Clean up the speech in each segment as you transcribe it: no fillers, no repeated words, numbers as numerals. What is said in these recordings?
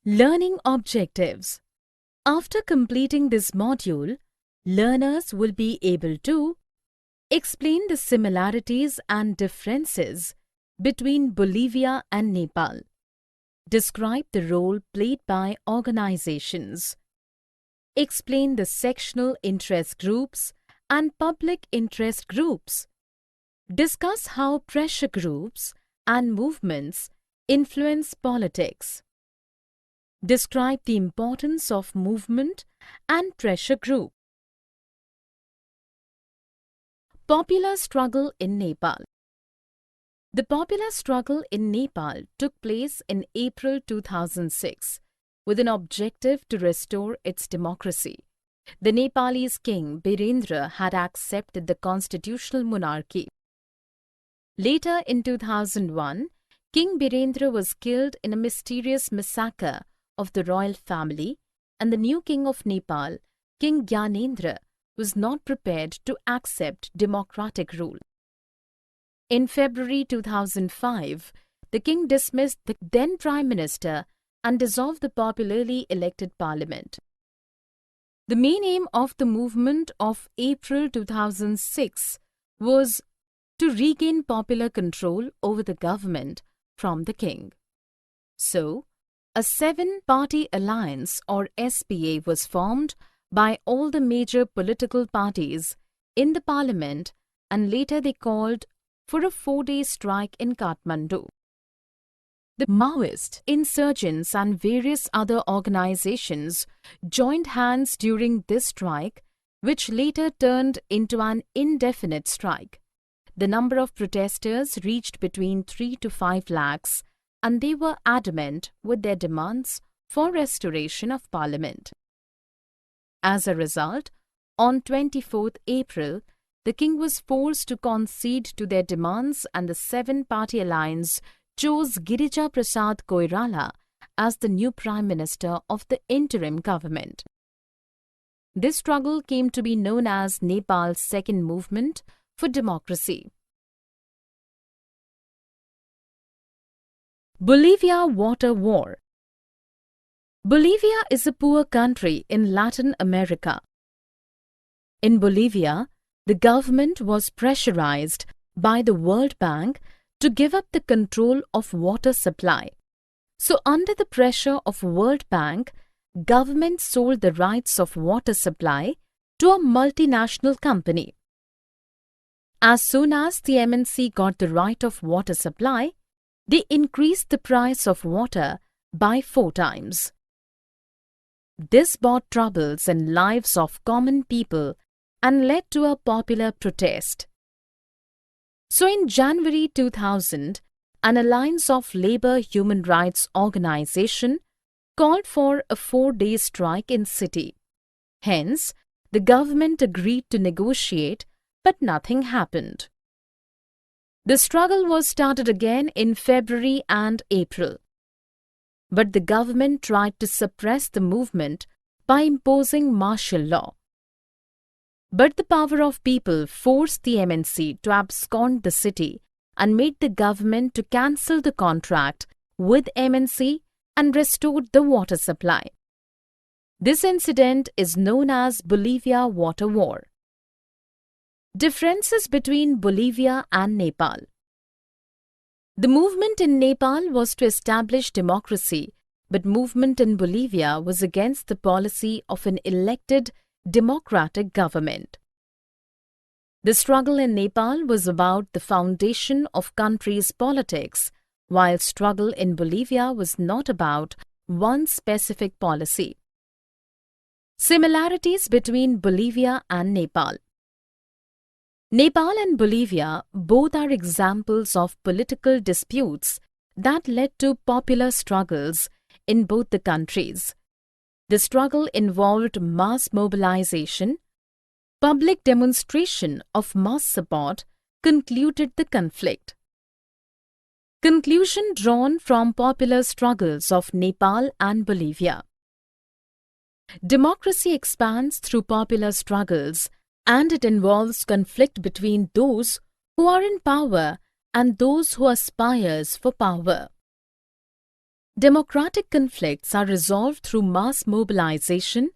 Learning objectives. After completing this module, learners will be able to explain the similarities and differences between Bolivia and Nepal. Describe the role played by organizations. Explain the sectional interest groups and public interest groups. Discuss how pressure groups and movements influence politics. Describe the importance of movement and pressure group. Popular struggle in Nepal. The popular struggle in Nepal took place in April 2006 with an objective to restore its democracy. The Nepalese king Birendra had accepted the constitutional monarchy. Later in 2001, King Birendra was killed in a mysterious massacre of the royal family, and the new king of Nepal, King Gyanendra, was not prepared to accept democratic rule. In February 2005, the king dismissed the then Prime Minister and dissolved the popularly elected parliament. The main aim of the movement of April 2006 was to regain popular control over the government from the king. So, a seven-party alliance or SPA was formed by all the major political parties in the parliament, and later they called for a 4-day strike in Kathmandu. The Maoist, insurgents and various other organizations joined hands during this strike, which later turned into an indefinite strike. The number of protesters reached between 3 to 5 lakhs, and they were adamant with their demands for restoration of parliament. As a result, on 24th April, the king was forced to concede to their demands, and the seven-party alliance chose Girija Prasad Koirala as the new prime minister of the interim government. This struggle came to be known as Nepal's Second Movement for Democracy. Bolivia Water War. Bolivia is a poor country in Latin America. In Bolivia, the government was pressurized by the World Bank to give up the control of water supply. So under the pressure of World Bank, government sold the rights of water supply to a multinational company. As soon as the MNC got the right of water supply, they increased the price of water by 4 times. This brought troubles in lives of common people and led to a popular protest. So in January 2000, an alliance of labor human rights organization called for a 4-day strike in city. Hence, the government agreed to negotiate, but nothing happened. The struggle was started again in February and April. But the government tried to suppress the movement by imposing martial law. But the power of people forced the MNC to abscond the city and made the government to cancel the contract with MNC and restored the water supply. This incident is known as Bolivia Water War. Differences between Bolivia and Nepal. The movement in Nepal was to establish democracy, but movement in Bolivia was against the policy of an elected democratic government. The struggle in Nepal was about the foundation of country's politics, while struggle in Bolivia was not about one specific policy. Similarities between Bolivia and Nepal. Nepal and Bolivia both are examples of political disputes that led to popular struggles in both the countries. The struggle involved mass mobilization. Public demonstration of mass support concluded the conflict. Conclusion drawn from popular struggles of Nepal and Bolivia. Democracy expands through popular struggles, and it involves conflict between those who are in power and those who aspire for power. Democratic conflicts are resolved through mass mobilization,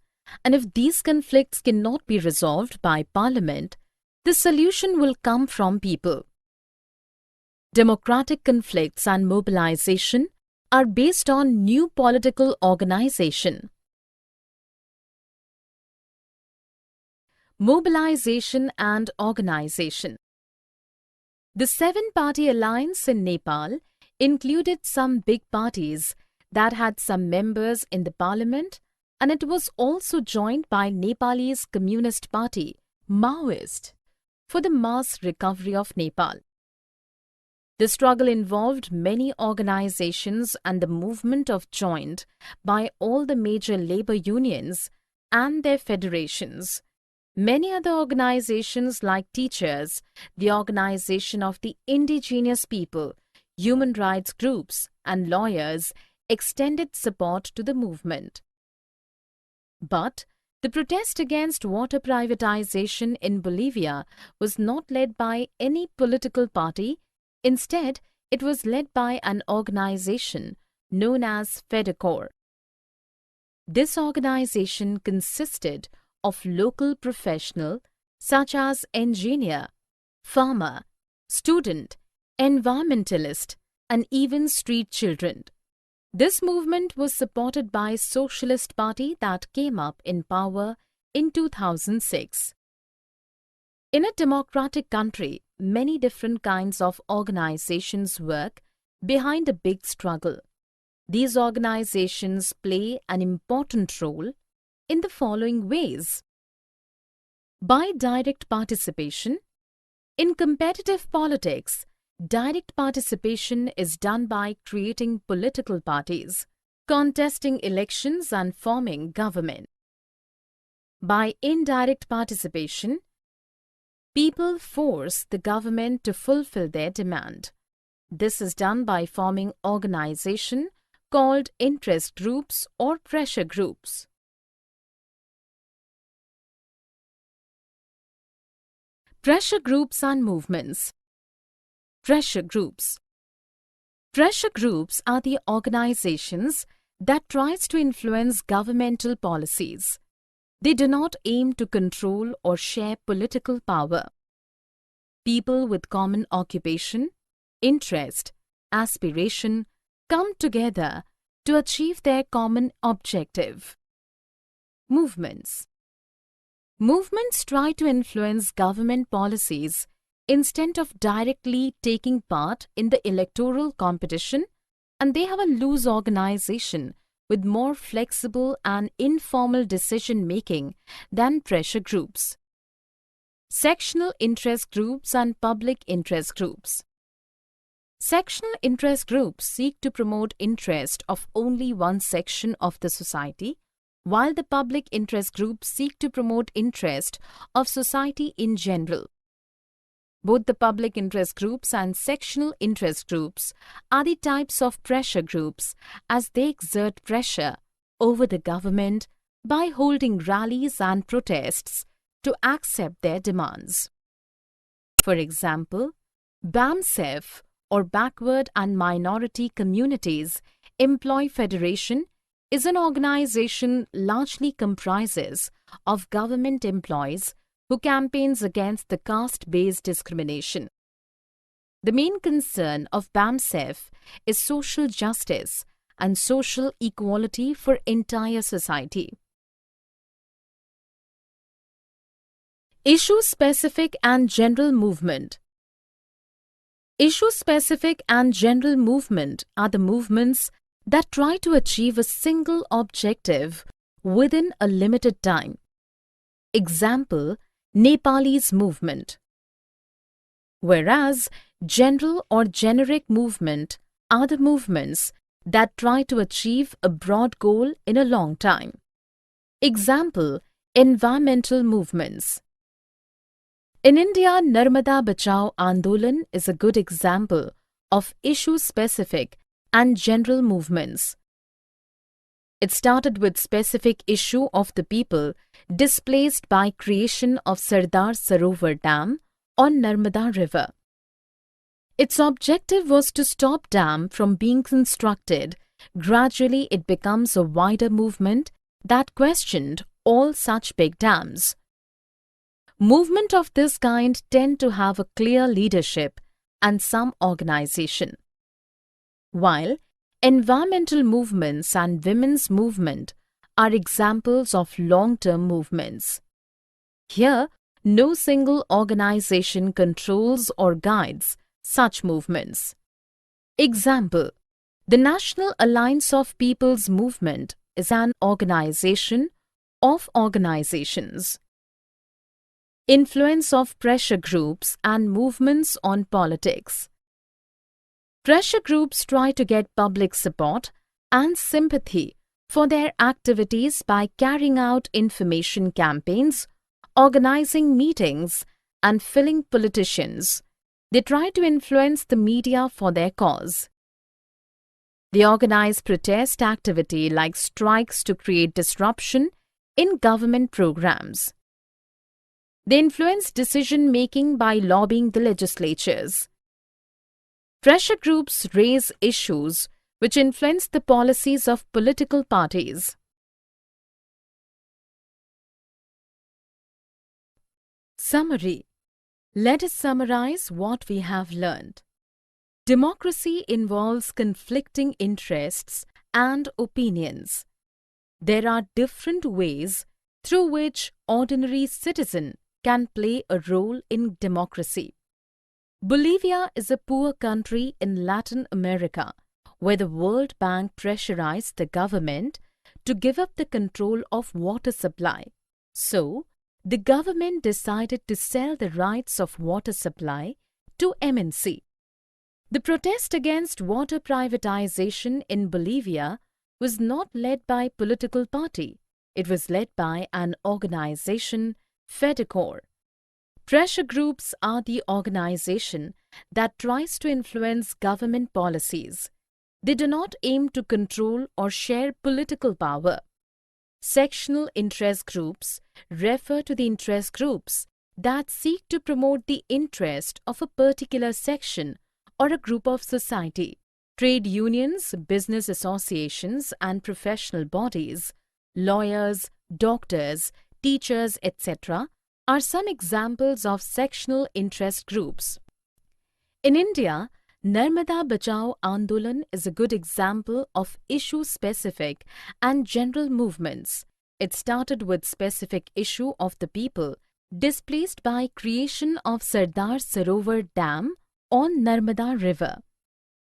and if these conflicts cannot be resolved by Parliament, the solution will come from people. Democratic conflicts and mobilization are based on new political organization. Mobilization and organization. The seven-party alliance in Nepal included some big parties that had some members in the parliament, and it was also joined by Nepalese Communist Party, Maoist, for the mass recovery of Nepal. The struggle involved many organizations and the movement of joined by all the major labor unions and their federations. Many other organizations like teachers, the Organization of the Indigenous People, human rights groups and lawyers extended support to the movement. But the protest against water privatization in Bolivia was not led by any political party. Instead, it was led by an organization known as FEDECOR. This organization consisted of local professionals such as engineer, farmer, student, environmentalist, and even street children. This movement was supported by Socialist Party that came up in power in 2006. In a democratic country, many different kinds of organizations work behind a big struggle. These organizations play an important role in the following ways. By direct participation. In competitive politics, direct participation is done by creating political parties, contesting elections and forming government. By indirect participation, people force the government to fulfill their demand. This is done by forming organizations called interest groups or pressure groups. Pressure groups and movements. Pressure groups. Pressure groups are the organizations that tries to influence governmental policies. They do not aim to control or share political power. People with common occupation, interest, aspiration come together to achieve their common objective. Movements. Movements try to influence government policies instead of directly taking part in the electoral competition, and they have a loose organization with more flexible and informal decision-making than pressure groups. Sectional interest groups and public interest groups. Sectional interest groups seek to promote interest of only one section of the society, while the public interest groups seek to promote interest of society in general. Both the public interest groups and sectional interest groups are the types of pressure groups as they exert pressure over the government by holding rallies and protests to accept their demands. For example, BAMSEF or Backward and Minority Communities Employee Federation is an organization largely comprises of government employees who campaigns against the caste-based discrimination. The main concern of BAMSEF is social justice and social equality for entire society. Issue-specific and general movement. Issue-specific and general movement are the movements that try to achieve a single objective within a limited time. Example, Nepalese movement. Whereas general or generic movement are the movements that try to achieve a broad goal in a long time. Example, environmental movements. In India, Narmada Bachao Andolan is a good example of issue-specific and general movements. It started with specific issue of the people displaced by creation of Sardar Sarovar Dam on Narmada River. Its objective was to stop dam from being constructed Gradually, it becomes a wider movement that questioned all such big dams. Movements of this kind tend to have a clear leadership and some organization, while environmental movements and women's movement are examples of long-term movements. Here, no single organization controls or guides such movements. Example: the National Alliance of People's Movement is an organization of organizations. Influence of pressure groups and movements on politics. Pressure groups try to get public support and sympathy for their activities by carrying out information campaigns, organizing meetings, and filling politicians. They try to influence the media for their cause. They organize protest activity like strikes to create disruption in government programs. They influence decision-making by lobbying the legislatures. Pressure groups raise issues which influence the policies of political parties. Summary. Let us summarize what we have learned. Democracy involves conflicting interests and opinions. There are different ways through which ordinary citizen can play a role in democracy. Bolivia is a poor country in Latin America where the World Bank pressurized the government to give up the control of water supply. So, the government decided to sell the rights of water supply to MNC. The protest against water privatization in Bolivia was not led by a political party. It was led by an organization, FEDECOR. Pressure groups are the organization that tries to influence government policies. They do not aim to control or share political power. Sectional interest groups refer to the interest groups that seek to promote the interest of a particular section or a group of society. Trade unions, business associations, and professional bodies, lawyers, doctors, teachers, etc., are some examples of sectional interest groups. In India, Narmada Bachao Andolan is a good example of issue-specific and general movements. It started with specific issue of the people displaced by creation of Sardar Sarovar Dam on Narmada River.